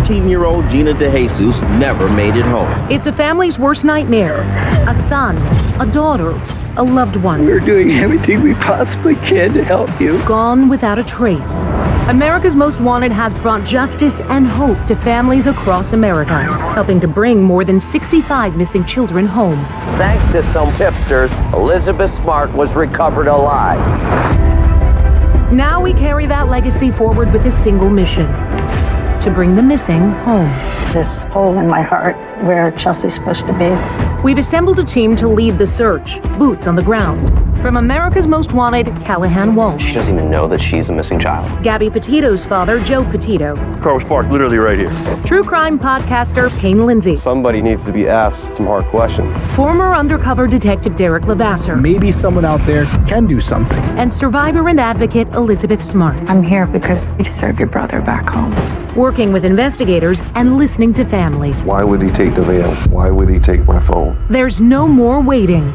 13-year-old Gina DeJesus never made it home. It's a family's worst nightmare. A son, a daughter, a loved one. We're doing everything we possibly can to help you. Gone without a trace. America's Most Wanted has brought justice and hope to families across America, helping to bring more than 65 missing children home. Thanks to some tipsters, Elizabeth Smart was recovered alive. Now we carry that legacy forward with a single mission: to bring the missing home. This hole in my heart where Chelsea's supposed to be. We've assembled a team to lead the search, boots on the ground. From America's Most Wanted, Callahan Walsh. She doesn't even know that she's a missing child. Gabby Petito's father, Joe Petito. Car was parked literally right here. True crime podcaster Payne Lindsay. Somebody needs to be asked some hard questions. Former undercover detective Derek Levasseur. Maybe someone out there can do something. And survivor and advocate Elizabeth Smart. I'm here because you deserve your brother back home. Working with investigators and listening to families. Why would he take the van? Why would he take my phone? There's no more waiting.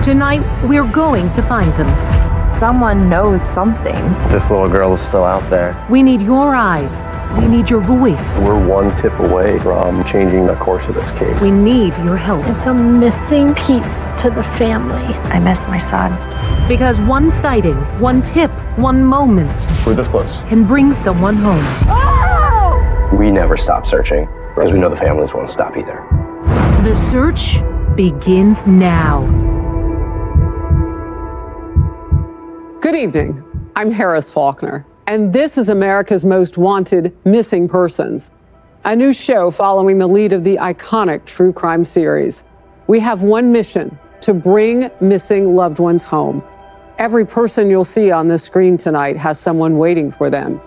Tonight, we're going to find them. Someone knows something. This little girl is still out there. We need your eyes. We need your voice. We're one tip away from changing the course of this case. We need your help. It's a missing piece to the family. I miss my son. Because one sighting, one tip, one moment We're this close. can bring someone home. We never stop searching, because we know the families won't stop either. The search begins now. Good evening. I'm Harris Faulkner, and this is America's Most Wanted Missing Persons, a new show following the lead of the iconic true crime series. We have one mission: to bring missing loved ones home. Every person you'll see on the screen tonight has someone waiting for them: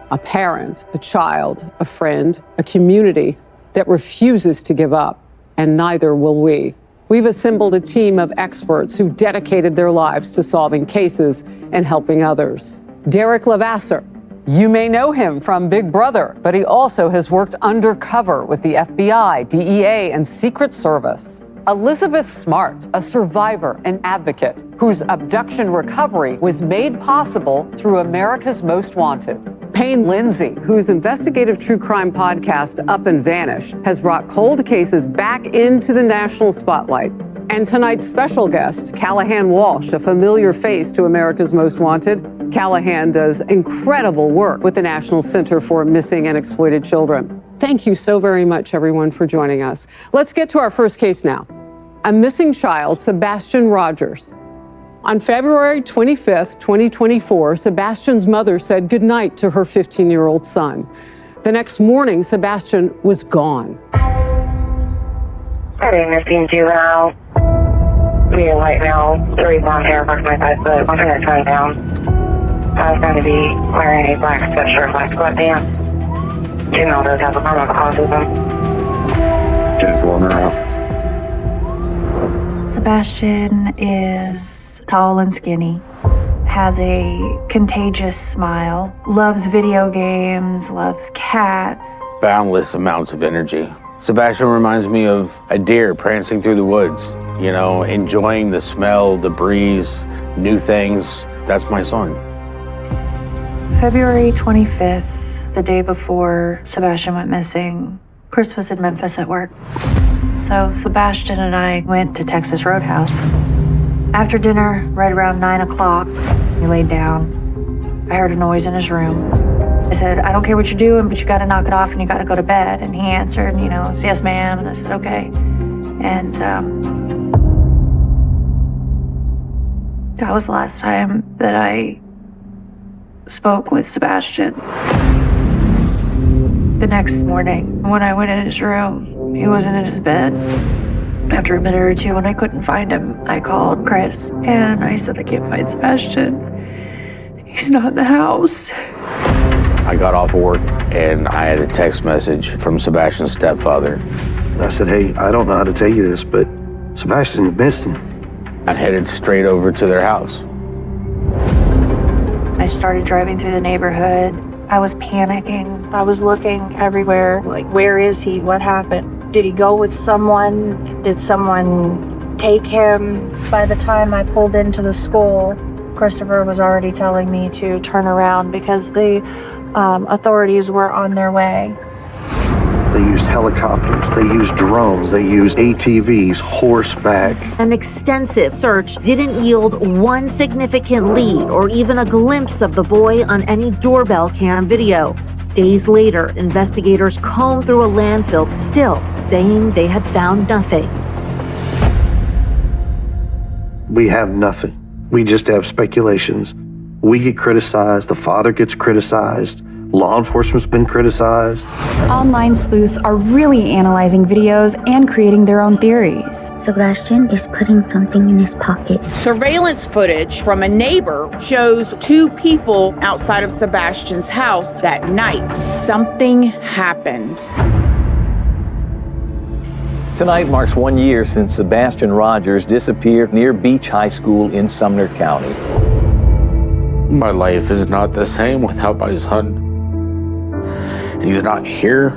a parent, a child, a friend, a community that refuses to give up, and neither will we. We've assembled a team of experts who dedicated their lives to solving cases and helping others. Derek Levasseur. You may know him from Big Brother, but he also has worked undercover with the FBI, DEA, and Secret Service. Elizabeth Smart, a survivor and advocate whose abduction recovery was made possible through America's Most Wanted. Payne Lindsay, whose investigative true crime podcast, Up and Vanished, has brought cold cases back into the national spotlight. And tonight's special guest, Callahan Walsh, a familiar face to America's Most Wanted. Callahan does incredible work with the National Center for Missing and Exploited Children. Thank you so very much, everyone, for joining us. Let's get to our first case now. A missing child, Sebastian Rogers. On February 25th, 2024, Sebastian's mother said goodnight to her 15-year-old son. The next morning, Sebastian was gone. Hey, missing juvenile. Medium white male, 3 blonde hair, approximately 5 foot, 120 pounds. I was going to be wearing a black sweatshirt, black sweatpants. Juvenile does have a form of autism. Just one around. Sebastian is tall and skinny, has a contagious smile, loves video games, loves cats. Boundless amounts of energy. Sebastian reminds me of a deer prancing through the woods, you know, enjoying the smell, the breeze, new things. That's my son. February 25th, the day before Sebastian went missing, Chris was in Memphis at work. So Sebastian and I went to Texas Roadhouse. After dinner, right around 9 o'clock, he laid down. I heard a noise in his room. I said, I don't care what you're doing, but you gotta knock it off and you gotta go to bed. And he answered, yes, ma'am. And I said, okay. And that was the last time that I spoke with Sebastian. The next morning, when I went in his room, he wasn't in his bed. After a minute or two, when I couldn't find him, I called Chris and I said, I can't find Sebastian. He's not in the house. I got off of work and I had a text message from Sebastian's stepfather. I said, hey, I don't know how to tell you this, but Sebastian's missing. I headed straight over to their house. I started driving through the neighborhood. I was panicking. I was looking everywhere. Like, where is he? What happened? Did he go with someone? Did someone take him? By the time I pulled into the school, Christopher was already telling me to turn around because the authorities were on their way. They used helicopters. They used drones. They used ATVs, horseback. An extensive search didn't yield one significant lead or even a glimpse of the boy on any doorbell cam video. Days later, investigators combed through a landfill, still saying they had found nothing. We have nothing. We just have speculations. We get criticized. The father gets criticized. Law enforcement's been criticized. Online sleuths are really analyzing videos and creating their own theories. Sebastian is putting something in his pocket. Surveillance footage from a neighbor shows two people outside of Sebastian's house that night. Something happened. Tonight marks 1 year since Sebastian Rogers disappeared near Beach High School in Sumner County. My life is not the same without my son. He's not here,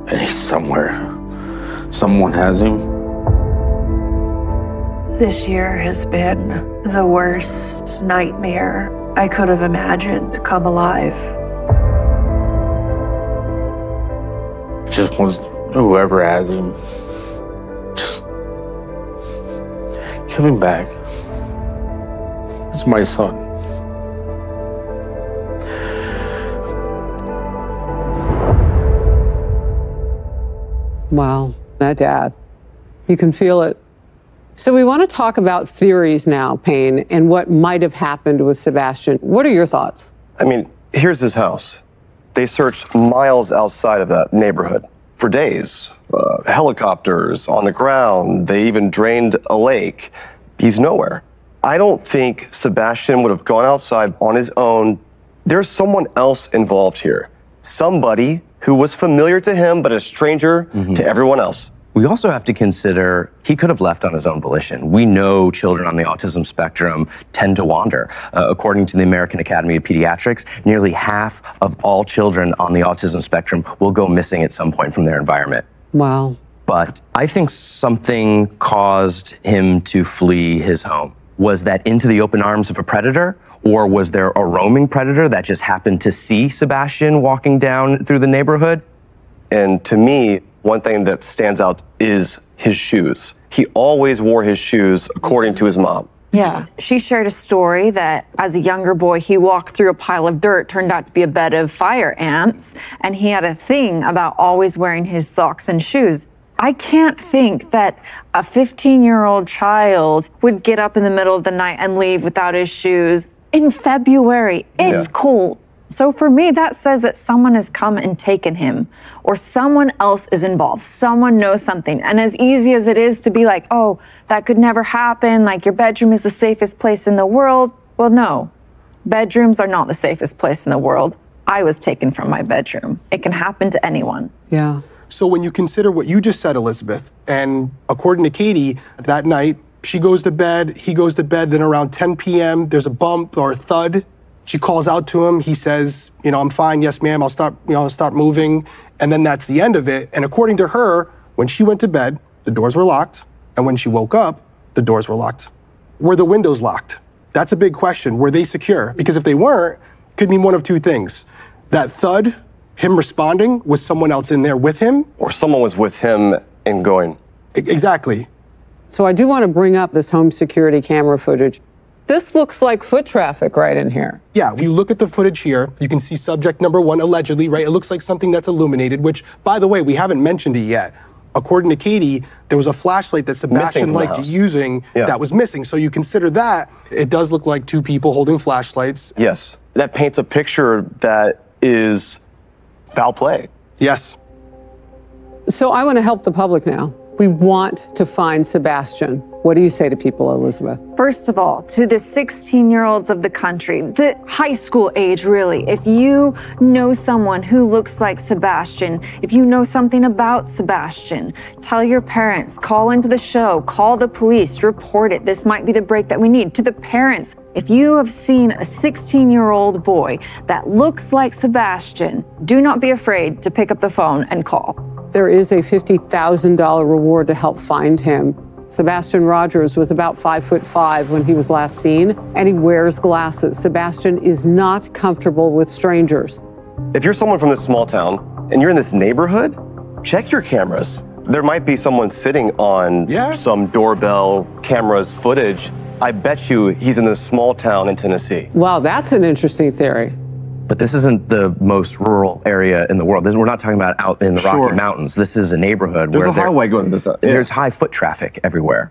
and he's somewhere. Someone has him. This year has been the worst nightmare I could have imagined come alive. Just wants whoever has him, just give him back. It's my son. Wow, that dad. You can feel it. So we want to talk about theories now, Payne, and what might have happened with Sebastian. What are your thoughts? I mean, here's his house. They searched miles outside of that neighborhood for days. Helicopters on the ground. They even drained a lake. He's nowhere. I don't think Sebastian would have gone outside on his own. There's someone else involved here. Somebody who was familiar to him, but a stranger to everyone else. We also have to consider he could have left on his own volition. We know children on the autism spectrum tend to wander. According to the American Academy of Pediatrics, nearly half of all children on the autism spectrum will go missing at some point from their environment. Wow. But I think something caused him to flee his home. Was that into the open arms of a predator? Or was there a roaming predator that just happened to see Sebastian walking down through the neighborhood? And to me, one thing that stands out is his shoes. He always wore his shoes according to his mom. Yeah. She shared a story that as a younger boy, he walked through a pile of dirt, turned out to be a bed of fire ants, and he had a thing about always wearing his socks and shoes. I can't think that a 15-year-old child would get up in the middle of the night and leave without his shoes. In February, it's cold. So for me, that says that someone has come and taken him, or someone else is involved. Someone knows something. And as easy as it is to be like, oh, that could never happen, like your bedroom is the safest place in the world. Well, no, bedrooms are not the safest place in the world. I was taken from my bedroom. It can happen to anyone. Yeah. So when you consider what you just said, Elizabeth, and according to Katie, that night, she goes to bed, he goes to bed, then around 10 p.m., there's a bump or a thud. She calls out to him. He says, I'm fine. Yes, ma'am. I'll start moving. And then that's the end of it. And according to her, when she went to bed, the doors were locked. And when she woke up, the doors were locked. Were the windows locked? That's a big question. Were they secure? Because if they weren't, it could mean one of two things. That thud, him responding, was someone else in there with him? Or someone was with him and going. Exactly. So I do want to bring up this home security camera footage. This looks like foot traffic right in here. Yeah, if you look at the footage here, you can see subject number 1, allegedly, right? It looks like something that's illuminated, which, by the way, we haven't mentioned it yet. According to Katie, there was a flashlight that Sebastian liked using that was missing. So you consider that, it does look like two people holding flashlights. Yes, that paints a picture that is foul play. Yes. So I want to help the public now. We want to find Sebastian. What do you say to people, Elizabeth? First of all, to the 16-year-olds of the country, the high school age, really, if you know someone who looks like Sebastian, if you know something about Sebastian, tell your parents, call into the show, call the police, report it. This might be the break that we need. To the parents, if you have seen a 16-year-old boy that looks like Sebastian, do not be afraid to pick up the phone and call. There is a $50,000 reward to help find him. Sebastian Rogers was about 5'5" when he was last seen, and he wears glasses. Sebastian is not comfortable with strangers. If you're someone from this small town and you're in this neighborhood, check your cameras. There might be someone sitting on some doorbell cameras footage. I bet you he's in this small town in Tennessee. Wow, that's an interesting theory. But this isn't the most rural area in the world. We're not talking about out in the Rocky Mountains. This is a neighborhood There's where a highway going to this. There's high foot traffic everywhere,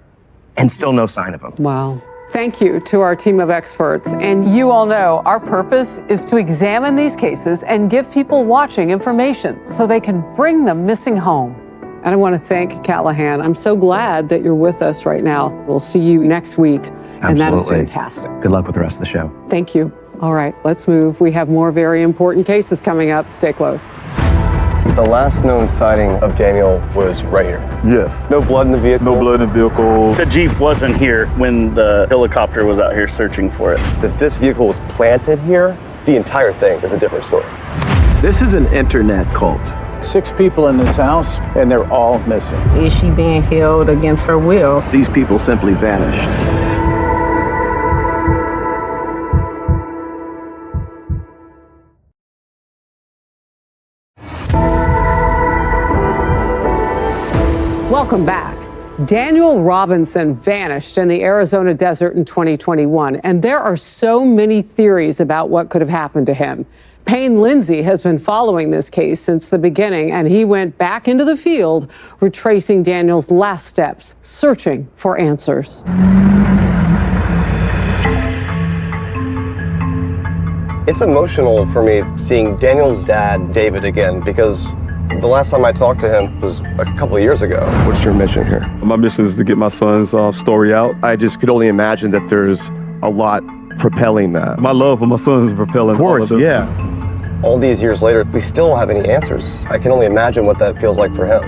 and still no sign of him. Wow. Thank you to our team of experts. And you all know our purpose is to examine these cases and give people watching information so they can bring the missing home. And I want to thank Callahan. I'm so glad that you're with us right now. We'll see you next week. And that is fantastic. Good luck with the rest of the show. Thank you. All right, let's move. We have more very important cases coming up. Stay close. The last known sighting of Daniel was right here. Yes. No blood in the vehicle? No blood in the vehicle. The Jeep wasn't here when the helicopter was out here searching for it. That this vehicle was planted here, the entire thing is a different story. This is an internet cult. 6 people in this house, and they're all missing. Is she being held against her will? These people simply vanished. Welcome back. Daniel Robinson vanished in the Arizona desert in 2021, and there are so many theories about what could have happened to him. Payne Lindsay has been following this case since the beginning, and he went back into the field, retracing Daniel's last steps, searching for answers. It's emotional for me seeing Daniel's dad, David, again, because the last time I talked to him was a couple of years ago. What's your mission here? My mission is to get my son's story out. I just could only imagine that there's a lot propelling that. My love for my son is propelling. Of course, yeah. All these years later, we still don't have any answers. I can only imagine what that feels like for him.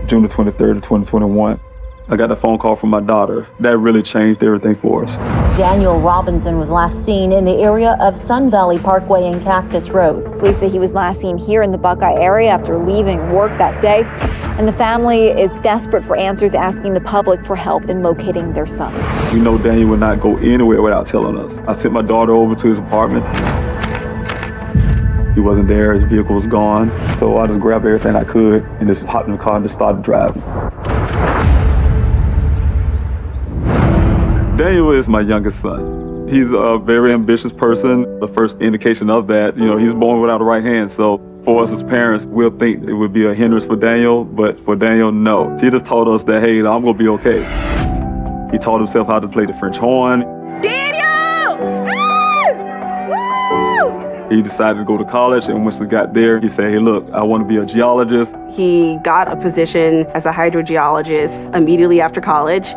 June the 23rd of 2021. I got a phone call from my daughter. That really changed everything for us. Daniel Robinson was last seen in the area of Sun Valley Parkway and Cactus Road. Police say he was last seen here in the Buckeye area after leaving work that day. And the family is desperate for answers, asking the public for help in locating their son. We know Daniel would not go anywhere without telling us. I sent my daughter over to his apartment. He wasn't there, his vehicle was gone. So I just grabbed everything I could and just hopped in the car and just started driving. Daniel is my youngest son. He's a very ambitious person. The first indication of that, he's born without a right hand. So for us as parents, we'll think it would be a hindrance for Daniel, but for Daniel, no. He just told us that, hey, I'm gonna be okay. He taught himself how to play the French horn. Daniel! He decided to go to college, and once he got there, he said, hey, look, I want to be a geologist. He got a position as a hydrogeologist immediately after college.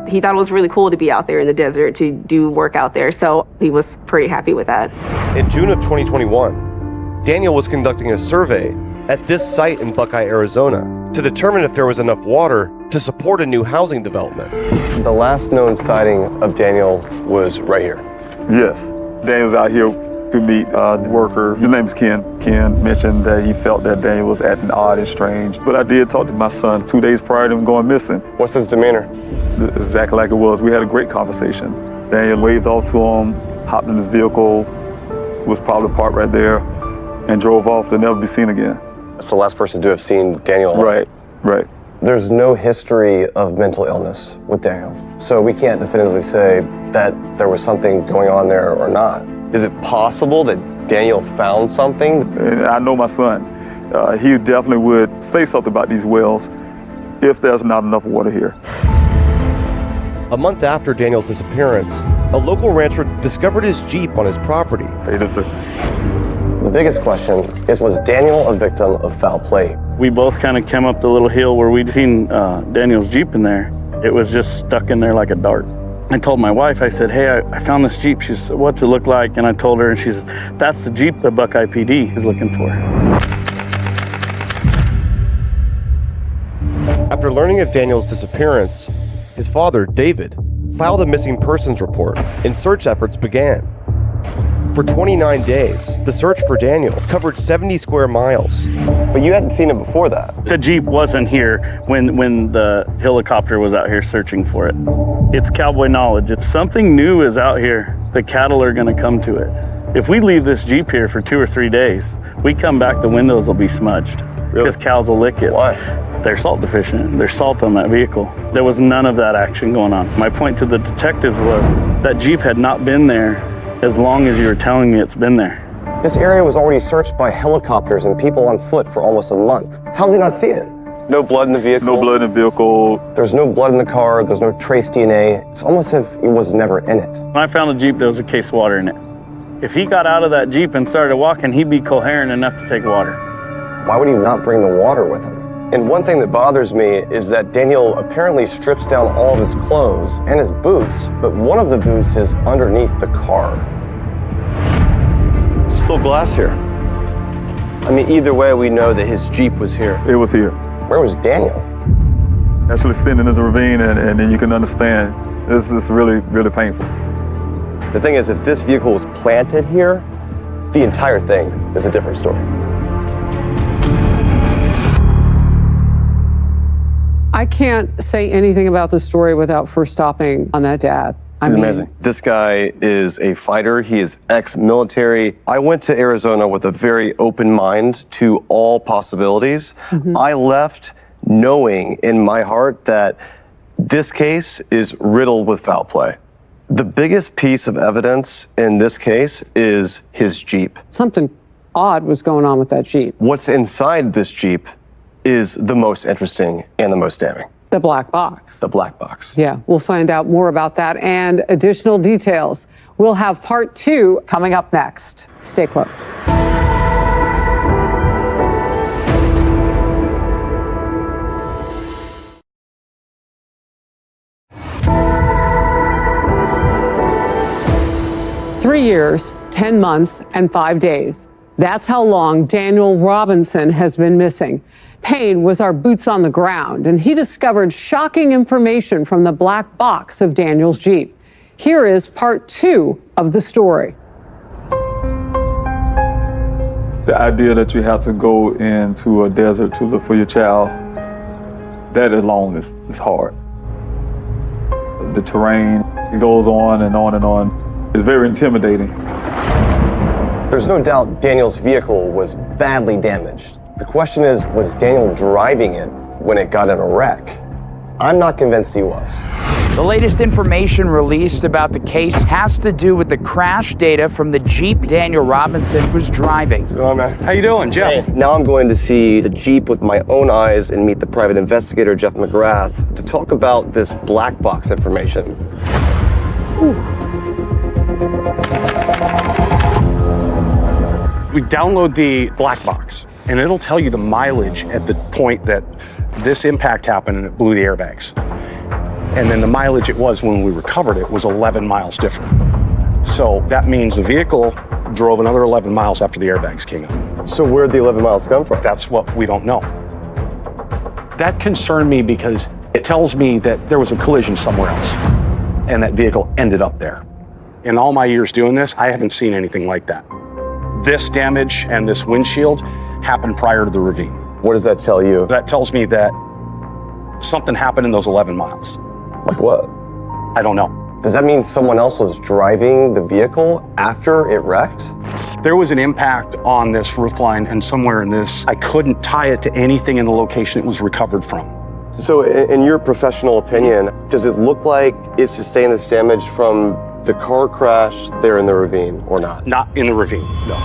He thought it was really cool to be out there in the desert, to do work out there, so he was pretty happy with that. In June of 2021, Daniel was conducting a survey at this site in Buckeye, Arizona, to determine if there was enough water to support a new housing development. The last known sighting of Daniel was right here. Yes, Daniel's out here to meet the worker. His name is Ken. Ken mentioned that he felt that Daniel was acting odd and strange. But I did talk to my son 2 days prior to him going missing. What's his demeanor? Exactly like it was. We had a great conversation. Daniel waved off to him, hopped in his vehicle, was probably parked right there, and drove off to never be seen again. That's the last person to have seen Daniel alive. Right. There's no history of mental illness with Daniel, so we can't definitively say that there was something going on there or not. Is it possible that Daniel found something? I know my son. He definitely would say something about these wells if there's not enough water here. A month after Daniel's disappearance, a local rancher discovered his Jeep on his property. The biggest question is, was Daniel a victim of foul play? We both kind of came up the little hill where we'd seen Daniel's Jeep in there. It was just stuck in there like a dart. I told my wife, I said, hey, I found this Jeep. She said, what's it look like? And I told her, and she says, that's the Jeep the Buckeye PD is looking for. After learning of Daniel's disappearance, his father, David, filed a missing persons report and search efforts began. For 29 days, the search for Daniel covered 70 square miles. But you hadn't seen him before that. The Jeep wasn't here when the helicopter was out here searching for it. It's cowboy knowledge. If something new is out here, the cattle are going to come to it. If we leave this Jeep here for 2 or 3 days, we come back, the windows will be smudged. Really? Because cows will lick it. Why? They're salt deficient. There's salt on that vehicle. There was none of that action going on. My point to the detectives was that Jeep had not been there as long as you were telling me it's been there. This area was already searched by helicopters and people on foot for almost a month. How did they not see it? No blood in the vehicle? No blood in the vehicle. There's no blood in the car. There's no trace DNA. It's almost as if it was never in it. When I found the Jeep, there was a case of water in it. If he got out of that Jeep and started walking, he'd be coherent enough to take water. Why would he not bring the water with him? And one thing that bothers me is that Daniel apparently strips down all of his clothes and his boots, but one of the boots is underneath the car. Still glass here. I mean, either way, we know that his Jeep was here. It was here. Where was Daniel? Actually sitting in the ravine, and then you can understand, this is really, really painful. The thing is, if this vehicle was planted here, the entire thing is a different story. I can't say anything about the story without first stopping on that dad. He's amazing. This guy is a fighter. He is ex-military. I went to Arizona with a very open mind to all possibilities. I left knowing in my heart that this case is riddled with foul play. The biggest piece of evidence in this case is his Jeep. Something odd was going on with that Jeep. What's inside this Jeep is the most interesting and the most damning. The black box. The black box. Yeah, we'll find out more about that and additional details. We'll have part 2 coming up next. Stay close. Three years, 10 months, and 5 days. That's how long Daniel Robinson has been missing. Payne was our boots on the ground, and he discovered shocking information from the black box of Daniel's Jeep. Here is part 2 of the story. The idea that you have to go into a desert to look for your child, that alone is hard. The terrain, it goes on and on and on. It's very intimidating. There's no doubt Daniel's vehicle was badly damaged. The question is, was Daniel driving it when it got in a wreck? I'm not convinced he was. The latest information released about the case has to do with the crash data from the Jeep Daniel Robinson was driving. How you doing, Jeff? Hey, now I'm going to see the Jeep with my own eyes and meet the private investigator, Jeff McGrath, to talk about this black box information. We download the black box, and it'll tell you the mileage at the point that this impact happened and it blew the airbags. And then the mileage it was when we recovered it was 11 miles different. So that means the vehicle drove another 11 miles after the airbags came in. So where'd the 11 miles come from? That's what we don't know. That concerned me because it tells me that there was a collision somewhere else, and that vehicle ended up there. In all my years doing this, I haven't seen anything like that. This damage and this windshield happened prior to the ravine. What does that tell you? That tells me that something happened in those 11 miles. Like what? I don't know. Does that mean someone else was driving the vehicle after it wrecked? There was an impact on this roofline, and somewhere in this, I couldn't tie it to anything in the location it was recovered from. So in your professional opinion, does it look like it's sustained this damage from the car crash there in the ravine or not? Not in the ravine, no.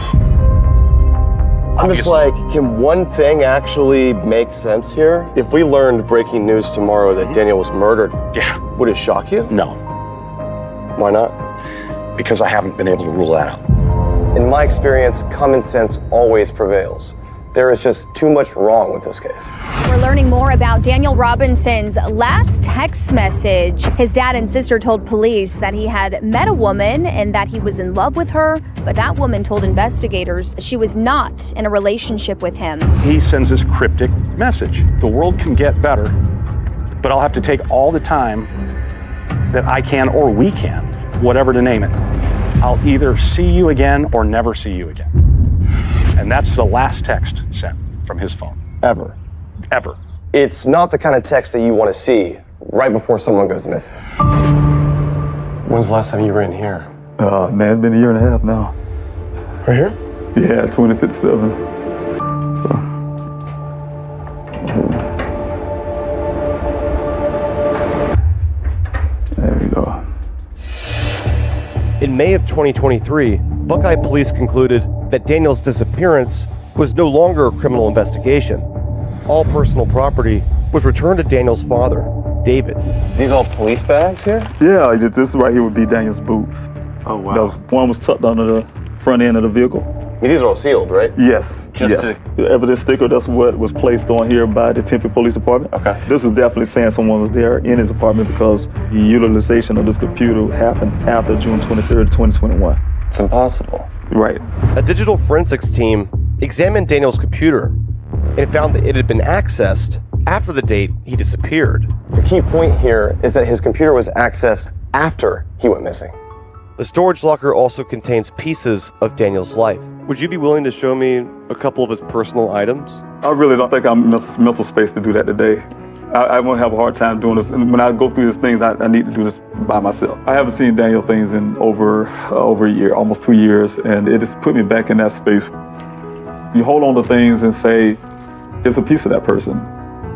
I'm just like, can one thing actually make sense here? If we learned breaking news tomorrow that Daniel was murdered, would it shock you? No. Why not? Because I haven't been able to rule that out. In my experience, common sense always prevails. There is just too much wrong with this case. We're learning more about Daniel Robinson's last text message. His dad and sister told police that he had met a woman and that he was in love with her, but that woman told investigators she was not in a relationship with him. He sends this cryptic message. The world can get better, but I'll have to take all the time that I can or we can, whatever to name it. I'll either see you again or never see you again. And that's the last text sent from his phone. Ever. Ever. It's not the kind of text that you want to see right before someone goes missing. When's the last time you were in here? Man, it's been a year and a half now. Right here? Yeah, 2057. There we go. In May of 2023, Buckeye police concluded that Daniel's disappearance was no longer a criminal investigation. All personal property was returned to Daniel's father, David. These all police bags here? Yeah, this right here would be Daniel's boots. Oh, wow. One was tucked under the front end of the vehicle. I mean, these are all sealed, right? Yes. The evidence sticker, that's what was placed on here by the Tempe Police Department. Okay. This is definitely saying someone was there in his apartment because the utilization of this computer happened after June 23rd, 2021. It's impossible. Right. A digital forensics team examined Daniel's computer and found that it had been accessed after the date he disappeared. The key point here is that his computer was accessed after he went missing. The storage locker also contains pieces of Daniel's life. Would you be willing to show me a couple of his personal items? I really don't think I'm in mental space to do that today. I won't have a hard time doing this. And when I go through these things, I need to do this by myself. I haven't seen Daniel things in over a year, almost 2 years, and it just put me back in that space. You hold on to things and say, it's a piece of that person.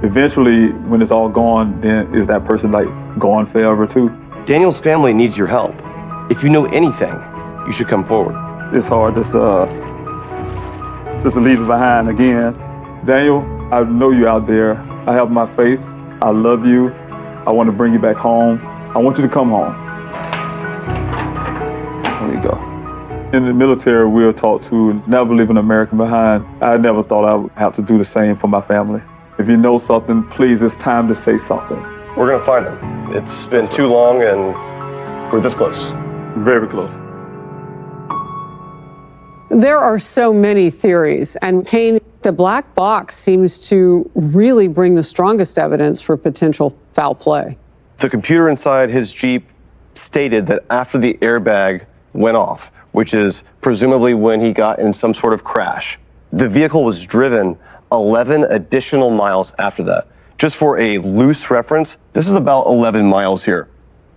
Eventually, when it's all gone, then is that person like gone forever too? Daniel's family needs your help. If you know anything, you should come forward. It's hard just to leave it behind again. Daniel, I know you're out there. I have my faith. I love you. I want to bring you back home. I want you to come home. There you go. In the military, we were taught to never leave an American behind. I never thought I would have to do the same for my family. If you know something, please, it's time to say something. We're going to find him. It's been too long and we're this close. Very close. There are so many theories, and Payne, the black box seems to really bring the strongest evidence for potential foul play. The computer inside his Jeep stated that after the airbag went off, which is presumably when he got in some sort of crash, the vehicle was driven 11 additional miles after that. Just for a loose reference, this is about 11 miles here.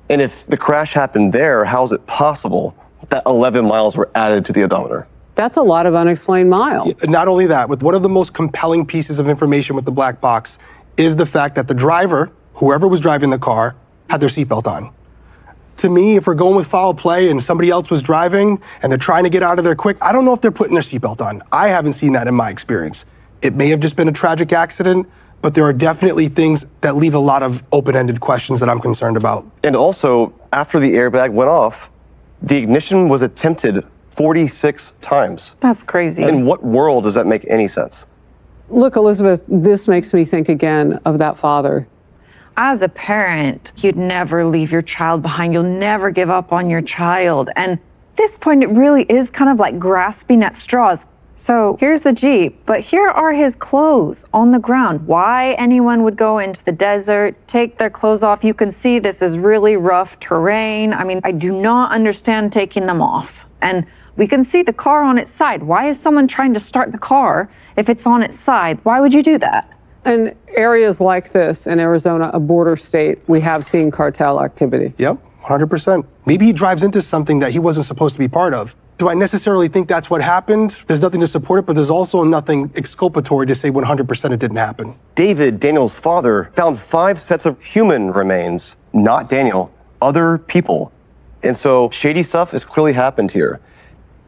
And if the crash happened there, how is it possible that 11 miles were added to the odometer? That's a lot of unexplained miles. Not only that, with one of the most compelling pieces of information with the black box is the fact that the driver, whoever was driving the car, had their seatbelt on. To me, if we're going with foul play and somebody else was driving and they're trying to get out of there quick, I don't know if they're putting their seatbelt on. I haven't seen that in my experience. It may have just been a tragic accident, but there are definitely things that leave a lot of open-ended questions that I'm concerned about. And also, after the airbag went off, the ignition was attempted 46 times. That's crazy. In what world does that make any sense? Look, Elizabeth, this makes me think again of that father. As a parent, you'd never leave your child behind. You'll never give up on your child. And at this point, it really is kind of like grasping at straws. So here's the Jeep, but here are his clothes on the ground. Why anyone would go into the desert, take their clothes off? You can see this is really rough terrain. I mean, I do not understand taking them off. And we can see the car on its side. Why is someone trying to start the car if it's on its side? Why would you do that? In areas like this in Arizona, a border state, we have seen cartel activity. Yep, 100%. Maybe he drives into something that he wasn't supposed to be part of. Do I necessarily think that's what happened? There's nothing to support it, but there's also nothing exculpatory to say 100% it didn't happen. David, Daniel's father, found 5 sets of human remains, not Daniel, other people. And so shady stuff has clearly happened here.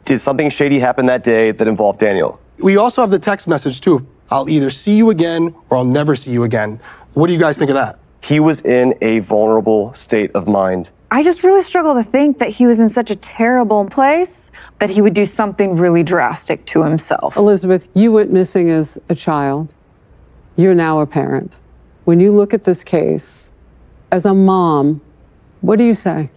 Did something shady happen that day that involved Daniel? We also have the text message too. I'll either see you again or I'll never see you again. What do you guys think of that? He was in a vulnerable state of mind. I just really struggle to think that he was in such a terrible place that he would do something really drastic to himself. Elizabeth, you went missing as a child. You're now a parent. When you look at this case, as a mom, what do you say?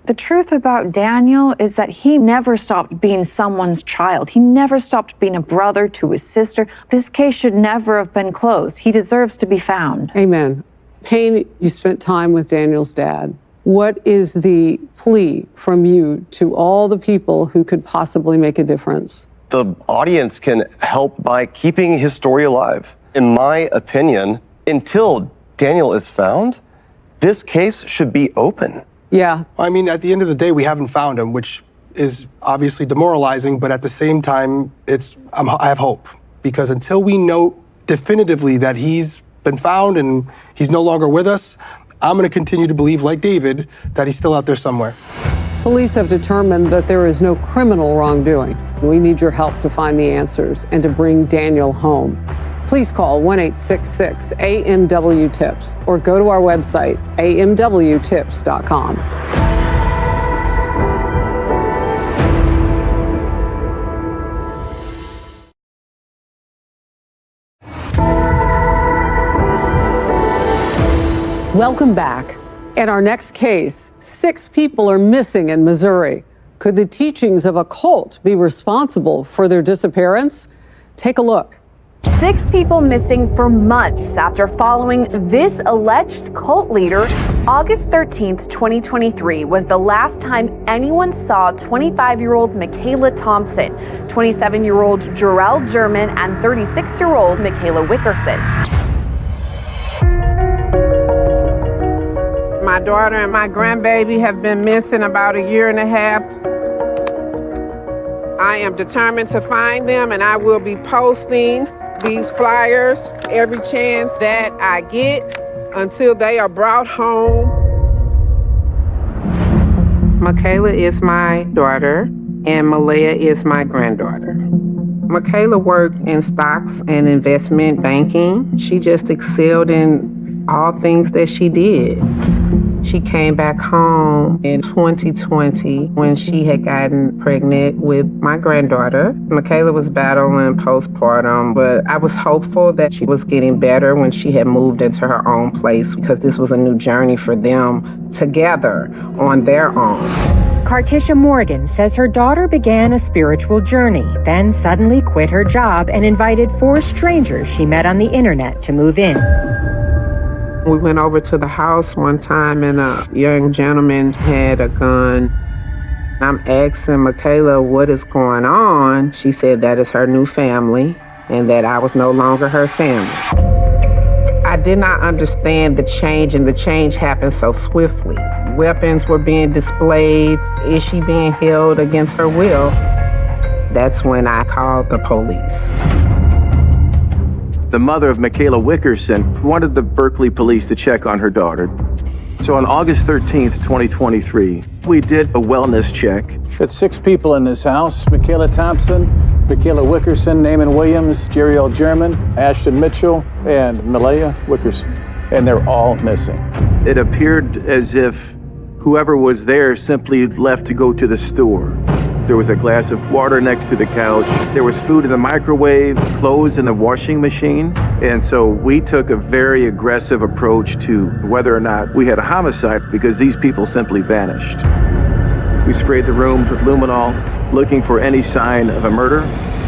The truth about Daniel is that he never stopped being someone's child. He never stopped being a brother to his sister. This case should never have been closed. He deserves to be found. Amen. Payne, you spent time with Daniel's dad. What is the plea from you to all the people who could possibly make a difference? The audience can help by keeping his story alive. In my opinion, until Daniel is found, this case should be open. Yeah. I mean, at the end of the day, we haven't found him, which is obviously demoralizing, but at the same time, I have hope. Because until we know definitively that he's been found and he's no longer with us, I'm going to continue to believe, like David, that he's still out there somewhere. Police have determined that there is no criminal wrongdoing. We need your help to find the answers and to bring Daniel home. Please call 1-866-AMW-TIPS or go to our website, amwtips.com. Welcome back. In our next case, 6 people are missing in Missouri. Could the teachings of a cult be responsible for their disappearance? Take a look. 6 people missing for months after following this alleged cult leader. August 13th, 2023 was the last time anyone saw 25-year-old Michaela Thompson, 27-year-old Jarrell German, and 36-year-old Michaela Wickerson. My daughter and my grandbaby have been missing about 1.5 years. I am determined to find them, and I will be posting these flyers every chance that I get until they are brought home. Michaela is my daughter, and Malaya is my granddaughter. Michaela worked in stocks and investment banking. She just excelled in all things that she did. She came back home in 2020 when she had gotten pregnant with my granddaughter. Michaela was battling postpartum, but I was hopeful that she was getting better when she had moved into her own place because this was a new journey for them together on their own. Cartisha Morgan says her daughter began a spiritual journey, then suddenly quit her job and invited 4 strangers she met on the internet to move in. We went over to the house one time and a young gentleman had a gun. I'm asking Michaela what is going on. She said that is her new family and that I was no longer her family. I did not understand the change, and the change happened so swiftly. Weapons were being displayed. Is she being held against her will? That's when I called the police. The mother of Michaela Wickerson wanted the Berkeley police to check on her daughter. So on August 13th, 2023, we did a wellness check. There's 6 people in this house: Michaela Thompson, Michaela Wickerson, Naaman Williams, Jarrell German, Ashton Mitchell, and Malaya Wickerson. And they're all missing. It appeared as if whoever was there simply left to go to the store. There was a glass of water next to the couch. There was food in the microwave, clothes in the washing machine. And so we took a very aggressive approach to whether or not we had a homicide because these people simply vanished. We sprayed the rooms with luminol, looking for any sign of a murder.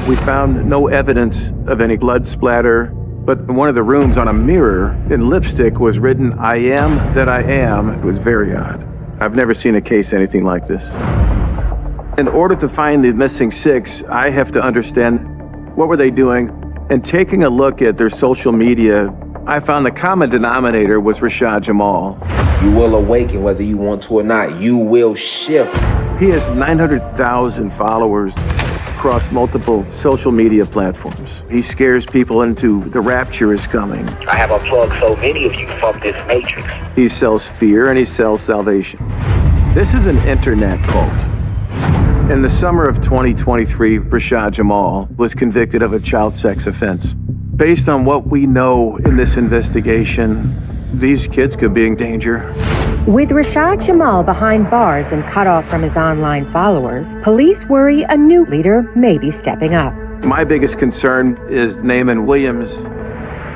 We found no evidence of any blood splatter, but in one of the rooms on a mirror in lipstick was written, "I am that I am." It was very odd. I've never seen a case anything like this. In order to find the missing 6, I have to understand what were they doing. And taking a look at their social media, I found the common denominator was Rashad Jamal. You will awaken whether you want to or not. You will shift. He has 900,000 followers across multiple social media platforms. He scares people into the rapture is coming. I have unplugged so many of you from this matrix. He sells fear and he sells salvation. This is an internet cult. In the summer of 2023, Rashad Jamal was convicted of a child sex offense. Based on what we know in this investigation, these kids could be in danger. With Rashad Jamal behind bars and cut off from his online followers, police worry a new leader may be stepping up. My biggest concern is Naaman Williams.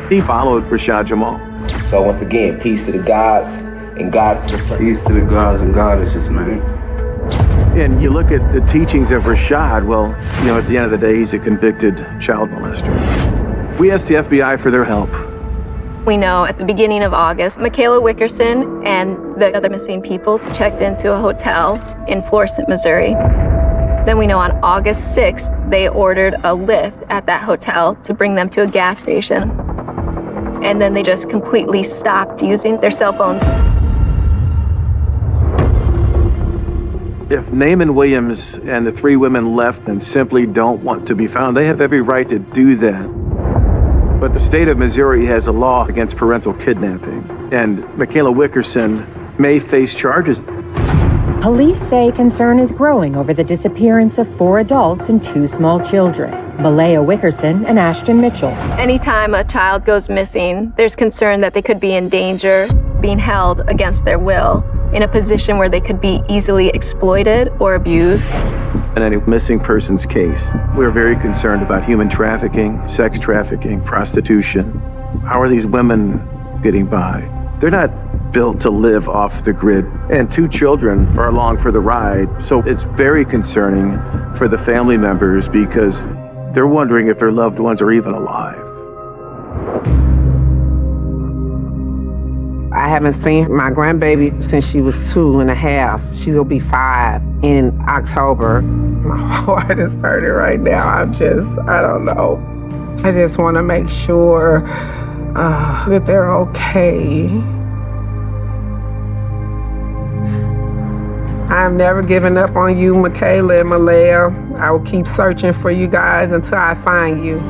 He followed Rashad Jamal. So once again, peace to the gods and goddesses. Peace to the gods and goddesses, man. And you look at the teachings of Rashad, well, you know, at the end of the day, he's a convicted child molester. We asked the FBI for their help. We know at the beginning of August, Michaela Wickerson and the other missing people checked into a hotel in Florissant, Missouri. Then we know on August 6th, they ordered a Lyft at that hotel to bring them to a gas station. And then they just completely stopped using their cell phones. If Naaman Williams and the three women left and simply don't want to be found, they have every right to do that. But the state of Missouri has a law against parental kidnapping, and Michaela Wickerson may face charges. Police say concern is growing over the disappearance of 4 adults and 2 small children, Malaya Wickerson and Ashton Mitchell. Anytime a child goes missing, there's concern that they could be in danger, being held against their will, in a position where they could be easily exploited or abused. In any missing persons case, we're very concerned about human trafficking, sex trafficking, prostitution. How are these women getting by? They're not built to live off the grid, and 2 children are along for the ride. So it's very concerning for the family members because they're wondering if their loved ones are even alive. I haven't seen my grandbaby since she was 2.5. She'll be 5 in October. My heart is hurting right now. I don't know. I just want to make sure that they're okay. I'm never giving up on you, Michaela and Malaya. I will keep searching for you guys until I find you.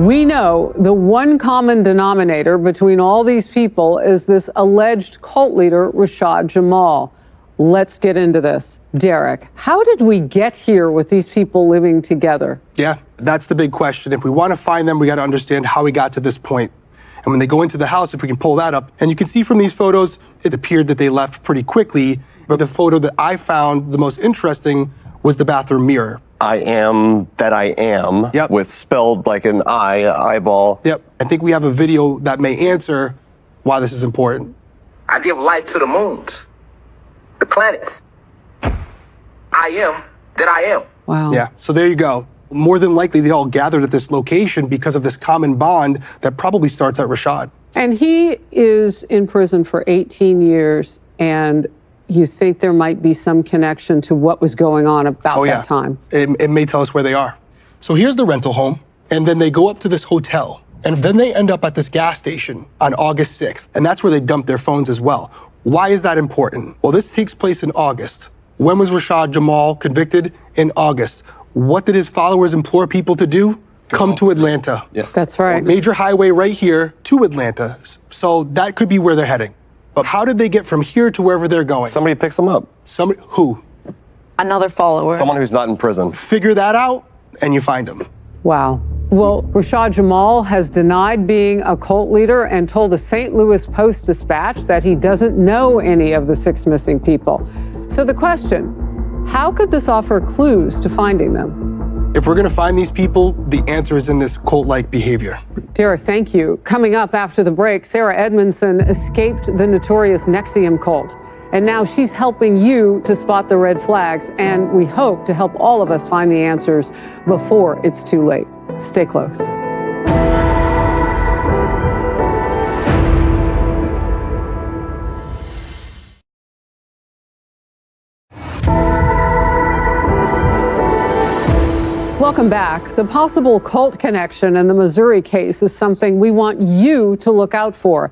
We know the one common denominator between all these people is this alleged cult leader, Rashad Jamal. Let's get into this. Derek, how did we get here with these people living together? Yeah, that's the big question. If we want to find them, we got to understand how we got to this point. And when they go into the house, if we can pull that up, and you can see from these photos, it appeared that they left pretty quickly. But the photo that I found the most interesting was the bathroom mirror. I am that I am, yep, with spelled like an I, eyeball. Yep. I think we have a video that may answer why this is important. I give life to the moons, the planets. I am that I am. Wow. Yeah, so there you go. More than likely, they all gathered at this location because of this common bond that probably starts at Rashad. And he is in prison for 18 years, and you think there might be some connection to what was going on about that time. It may tell us where they are. So here's the rental home, and then they go up to this hotel, and then they end up at this gas station on August 6th, and that's where they dump their phones as well. Why is that important? Well, this takes place in August. When was Rashad Jamal convicted? In August. What did his followers implore people to do? Come to Atlanta. Yeah. That's right. Major highway right here to Atlanta. So that could be where they're heading. But how did they get from here to wherever they're going? Somebody picks them up. Somebody, who? Another follower. Someone who's not in prison. Figure that out, and you find them. Wow. Well, Rashad Jamal has denied being a cult leader and told the St. Louis Post-Dispatch that he doesn't know any of the 6 missing people. So the question, how could this offer clues to finding them? If we're going to find these people, the answer is in this cult-like behavior. Derek, thank you. Coming up after the break, Sarah Edmondson escaped the notorious NXIVM cult. And now she's helping you to spot the red flags. And we hope to help all of us find the answers before it's too late. Stay close. Welcome back. The possible cult connection in the Missouri case is something we want you to look out for.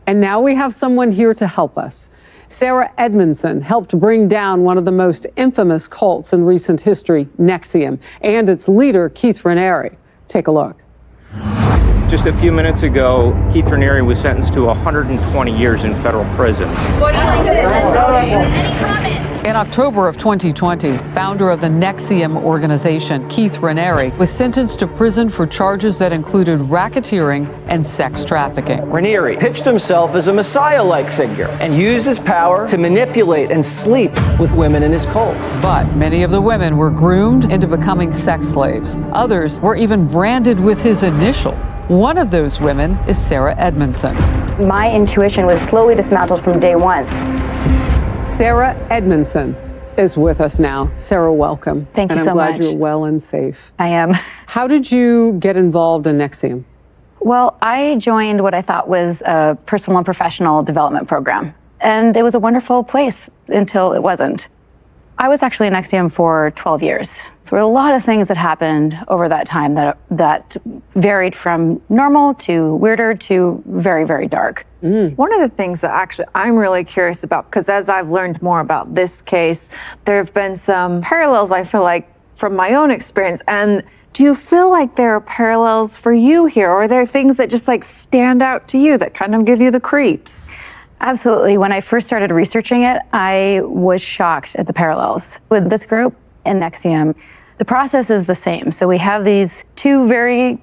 And now we have someone here to help us. Sarah Edmondson helped bring down one of the most infamous cults in recent history, NXIVM, and its leader, Keith Raniere. Take a look. Just a few minutes ago, Keith Raniere was sentenced to 120 years in federal prison. What do you think of this? Any comments? In October of 2020, founder of the NXIVM organization, Keith Raniere, was sentenced to prison for charges that included racketeering and sex trafficking. Raniere pitched himself as a messiah-like figure and used his power to manipulate and sleep with women in his cult. But many of the women were groomed into becoming sex slaves. Others were even branded with his initial. One of those women is Sarah Edmondson. My intuition was slowly dismantled from day one. Sarah Edmondson, is with us now. Sarah, welcome. Thank you and so I'm glad much. you're well and safe. I am. How did you get involved in NXIVM? Well, I joined what I thought was a personal and professional development program, and it was a wonderful place until it wasn't. I was actually in NXIVM for 12 years. So there were a lot of things that happened over that time that varied from normal to weirder to very, very dark. One of the things that actually I'm really curious about, because as I've learned more about this case, there have been some parallels, I feel like, from my own experience. And do you feel like there are parallels for you here? Or are there things that just like stand out to you that kind of give you the creeps? Absolutely. When I first started researching it, I was shocked at the parallels. With this group in NXIVM, the process is the same. So we have these two very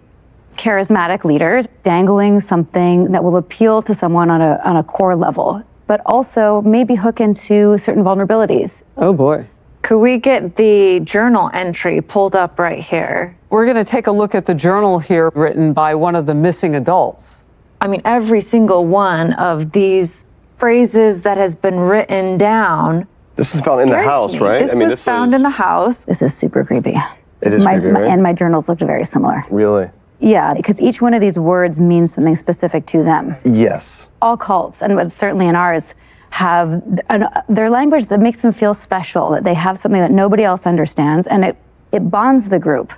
charismatic leaders dangling something that will appeal to someone on a core level, but also maybe hook into certain vulnerabilities. Oh boy. Could we get the journal entry pulled up right here? We're going to take a look at the journal here written by one of the missing adults. I mean, every single one of these phrases that has been written down. This was found in the house, right? This was found in the house. This is super creepy. It is creepy, right? And my journals looked very similar. Really? Yeah, because each one of these words means something specific to them. Yes. All cults, and certainly in ours, have their language that makes them feel special, that they have something that nobody else understands, and it bonds the group.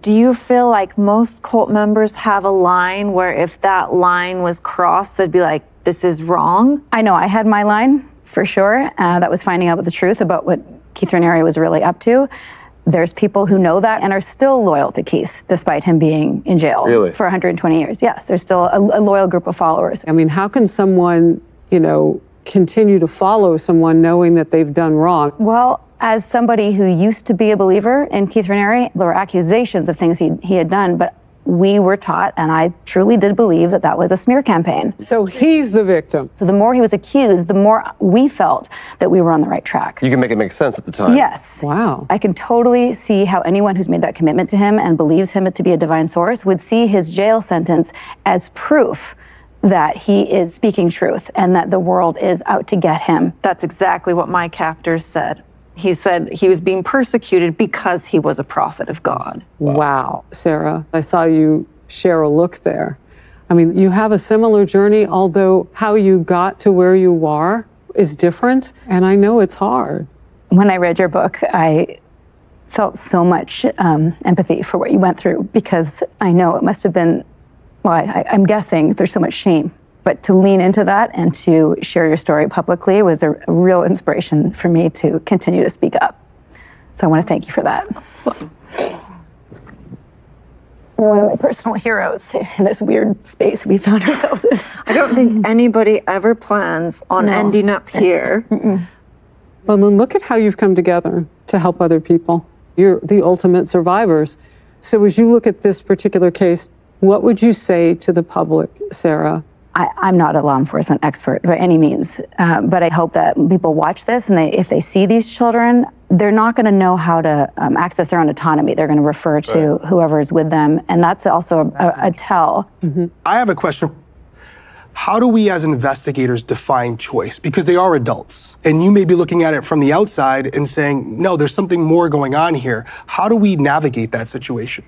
Do you feel like most cult members have a line where if that line was crossed, they'd be like, this is wrong? I know I had my line, for sure. That was finding out the truth about what Keith Raniere was really up to. There's people who know that and are still loyal to Keith, despite him being in jail for 120 years. Yes, there's still a loyal group of followers. I mean, how can someone, continue to follow someone knowing that they've done wrong? Well, as somebody who used to be a believer in Keith Raniere, there were accusations of things he had done, but we were taught, and I truly did believe that was a smear campaign. So he's the victim. So the more he was accused, the more we felt that we were on the right track. You can make it make sense at the time. Yes. Wow. I can totally see how anyone who's made that commitment to him and believes him to be a divine source would see his jail sentence as proof that he is speaking truth and that the world is out to get him. That's exactly what my captors said. He said he was being persecuted because he was a prophet of God. Wow. Sarah, I saw you share a look there. I mean, you have a similar journey, although how you got to where you are is different, and I know it's hard. When I read your book, I felt so much empathy for what you went through, because I know it must have been, I'm guessing there's so much shame. But to lean into that and to share your story publicly was a real inspiration for me to continue to speak up. So I want to thank you for that. You're one of my personal heroes in this weird space we found ourselves in. I don't think anybody ever plans on ending up here. Well, then look at how you've come together to help other people. You're the ultimate survivors. So as you look at this particular case, what would you say to the public, Sarah? I'm not a law enforcement expert by any means, but I hope that people watch this and if they see these children, they're not going to know how to access their own autonomy. They're going to refer to whoever is with them, and that's also a tell. I have a question. How do we as investigators define choice? Because they are adults, and you may be looking at it from the outside and saying, no, there's something more going on here. How do we navigate that situation?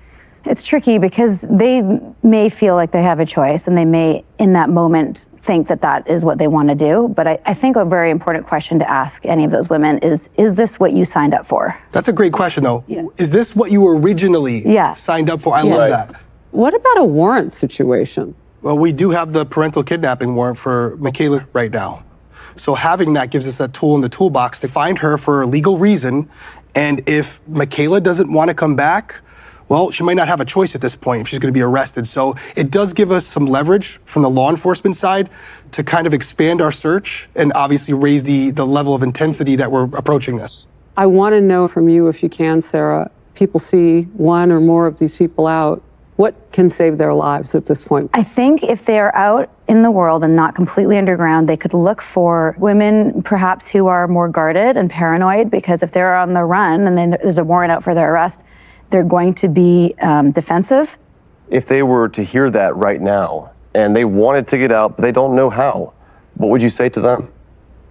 It's tricky because they may feel like they have a choice, and they may, in that moment, think that is what they want to do. But I think a very important question to ask any of those women is this what you signed up for? That's a great question, though. Yeah. Is this what you originally signed up for? I love that. What about a warrant situation? Well, we do have the parental kidnapping warrant for Michaela right now. So having that gives us a tool in the toolbox to find her for a legal reason. And if Michaela doesn't want to come back, well, she might not have a choice at this point if she's going to be arrested. So it does give us some leverage from the law enforcement side to kind of expand our search and obviously raise the level of intensity that we're approaching this. I want to know from you, if you can, Sarah, people see one or more of these people out. What can save their lives at this point? I think if they're out in the world and not completely underground, they could look for women perhaps who are more guarded and paranoid, because if they're on the run and then there's a warrant out for their arrest, they're going to be defensive. If they were to hear that right now and they wanted to get out, but they don't know how, what would you say to them?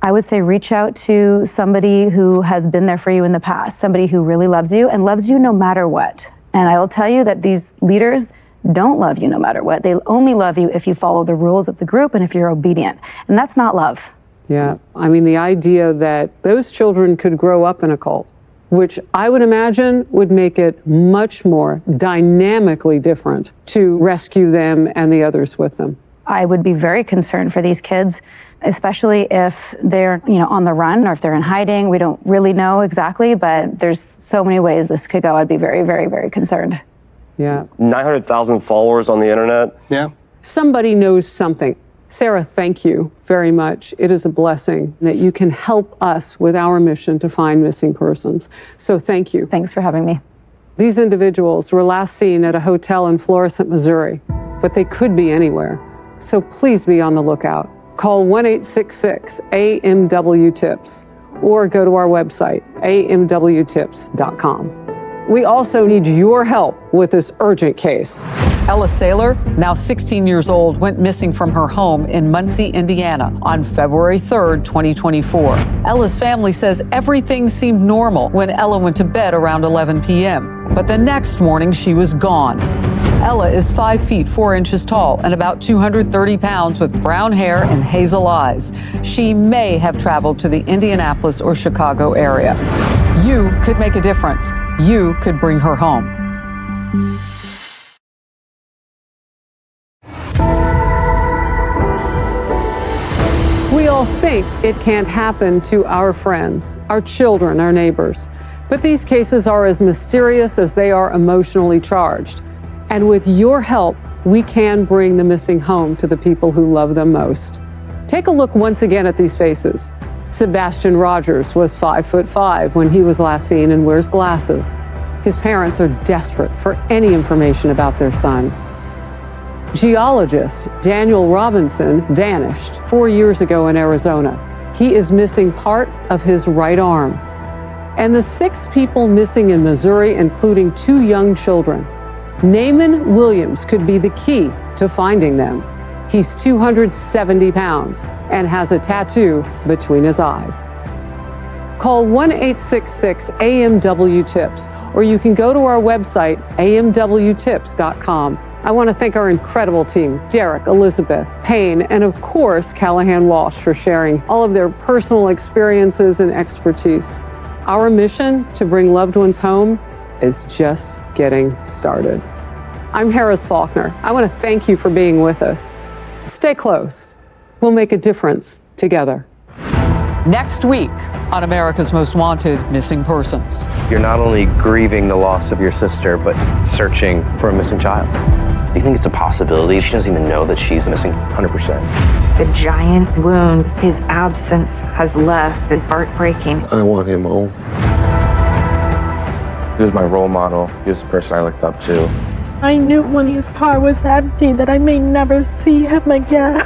I would say reach out to somebody who has been there for you in the past, somebody who really loves you and loves you no matter what. And I will tell you that these leaders don't love you no matter what. They only love you if you follow the rules of the group and if you're obedient. And that's not love. Yeah, I mean, the idea that those children could grow up in a cult, which I would imagine would make it much more dynamically different to rescue them and the others with them. I would be very concerned for these kids, especially if they're, on the run or if they're in hiding. We don't really know exactly, but there's so many ways this could go. I'd be very, very, very concerned. Yeah. 900,000 followers on the internet. Yeah. Somebody knows something. Sarah, thank you very much. It is a blessing that you can help us with our mission to find missing persons. So thank you. Thanks for having me. These individuals were last seen at a hotel in Florissant, Missouri, but they could be anywhere. So please be on the lookout. Call 1-866-AMW-TIPS or go to our website, amwtips.com. We also need your help with this urgent case. Ella Saylor, now 16 years old, went missing from her home in Muncie, Indiana on February 3rd, 2024. Ella's family says everything seemed normal when Ella went to bed around 11 p.m. But the next morning, she was gone. Ella is 5 feet 4 inches tall and about 230 pounds with brown hair and hazel eyes. She may have traveled to the Indianapolis or Chicago area. You could make a difference. You could bring her home. We all think it can't happen to our friends, our children, our neighbors. But these cases are as mysterious as they are emotionally charged. And with your help, we can bring the missing home to the people who love them most. Take a look once again at these faces. Sebastian Rogers was 5'5" when he was last seen and wears glasses. His parents are desperate for any information about their son. Geologist Daniel Robinson vanished 4 years ago in Arizona. He is missing part of his right arm. And the 6 people missing in Missouri, including 2 young children. Naaman Williams could be the key to finding them. He's 270 pounds and has a tattoo between his eyes. Call 1-866-AMW-TIPS, or you can go to our website, amwtips.com. I want to thank our incredible team, Derek, Elizabeth, Payne, and of course, Callahan Walsh, for sharing all of their personal experiences and expertise. Our mission to bring loved ones home is just getting started. I'm Harris Faulkner. I want to thank you for being with us. Stay close. We'll make a difference together. Next week on America's Most Wanted Missing Persons. You're not only grieving the loss of your sister, but searching for a missing child. Do you think it's a possibility she doesn't even know that she's missing 100%? The giant wound his absence has left is heartbreaking. I want him home. He was my role model. He was the person I looked up to. I knew when his car was empty that I may never see him again.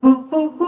Ooh, ooh, ooh.